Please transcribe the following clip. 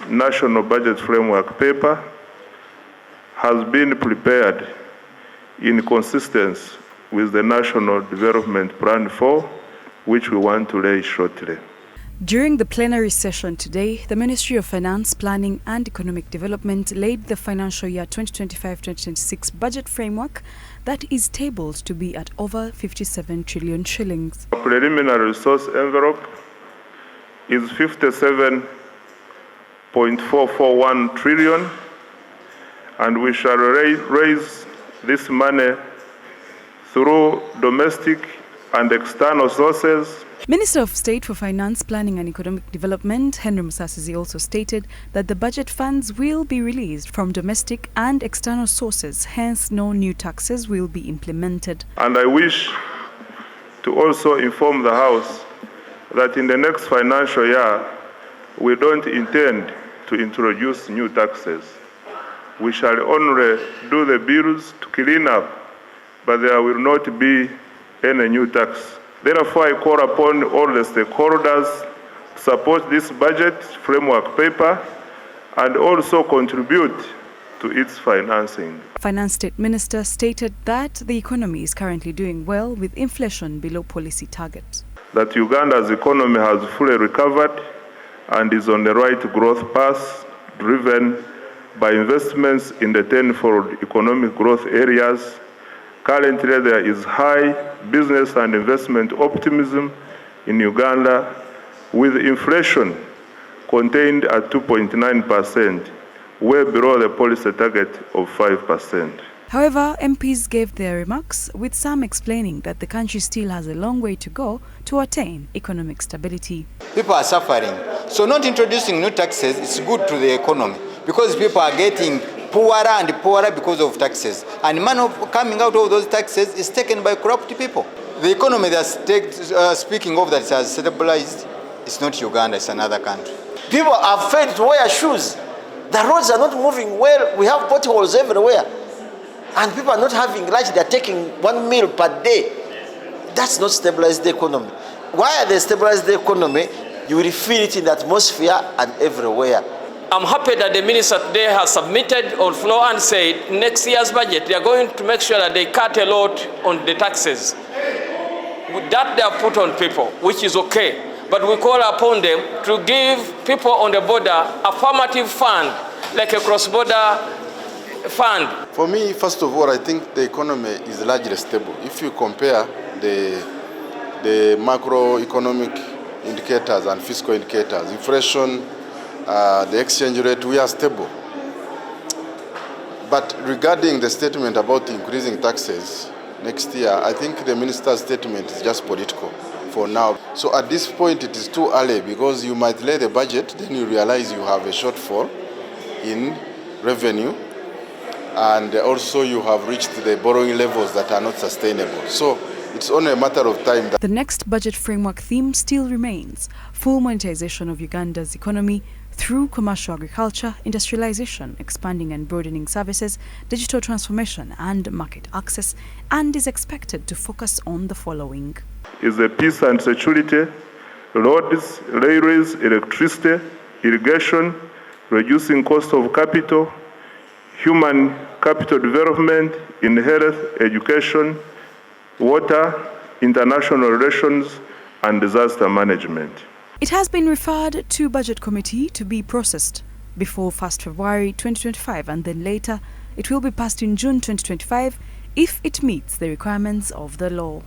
National Budget Framework paper has been prepared in consistency with the National Development Plan 4, which we want to lay shortly. During the plenary session today, the Ministry of Finance, Planning and Economic Development laid the financial year 2025-2026 budget framework that is tabled to be at over 57 trillion shillings. Our preliminary resource envelope is 57.441 trillion, and we shall raise this money through domestic and external sources. Minister of State for Finance, Planning and Economic Development, Henry Musasizi, also stated that the budget funds will be released from domestic and external sources, hence no new taxes will be implemented. And I wish to also inform the House that in the next financial year, we don't intend to introduce new taxes. We shall only do the bills to clean up, but there will not be any new tax. Therefore, I call upon all the stakeholders to support this budget framework paper and also contribute to its financing. Finance State Minister stated that the economy is currently doing well with inflation below policy targets. That Uganda's economy has fully recovered and is on the right growth path, driven by investments in the tenfold economic growth areas. Currently, there is high business and investment optimism in Uganda, with inflation contained at 2.9%, way below the policy target of 5%. However, MPs gave their remarks, with some explaining that the country still has a long way to go to attain economic stability. People are suffering, so not introducing new taxes is good to the economy, because people are getting poorer and poorer because of taxes, and money coming out of those taxes is taken by corrupt people. The economy that's speaking of that has stabilized, it's not Uganda, it's another country. People are afraid to wear shoes. The roads are not moving well. We have potholes everywhere, and people are not having lunch. They're taking 1 meal per day. That's not stabilized the economy. Why are they stabilized the economy? You will feel it in the atmosphere and everywhere. I'm happy that the minister today has submitted on floor and said next year's budget they are going to make sure that they cut a lot on the taxes that they have put on people, which is okay. But we call upon them to give people on the border affirmative fund, like a cross-border fund. For me, first of all, I think the economy is largely stable. If you compare the macroeconomic indicators and fiscal indicators, inflation, the exchange rate, we are stable. But regarding the statement about increasing taxes next year, I think the minister's statement is just political for now. So at this point, it is too early, because you might lay the budget, then you realize you have a shortfall in revenue, and also you have reached the borrowing levels that are not sustainable. So it's only a matter of time. The next budget framework theme still remains full monetization of Uganda's economy through commercial agriculture, industrialization, expanding and broadening services, digital transformation and market access, and is expected to focus on the following. Is the peace and security, roads, railways, electricity, irrigation, reducing cost of capital, human capital development in health, education, water, international relations, and disaster management. It has been referred to Budget Committee to be processed before 1st February 2025, and then later it will be passed in June 2025 if it meets the requirements of the law.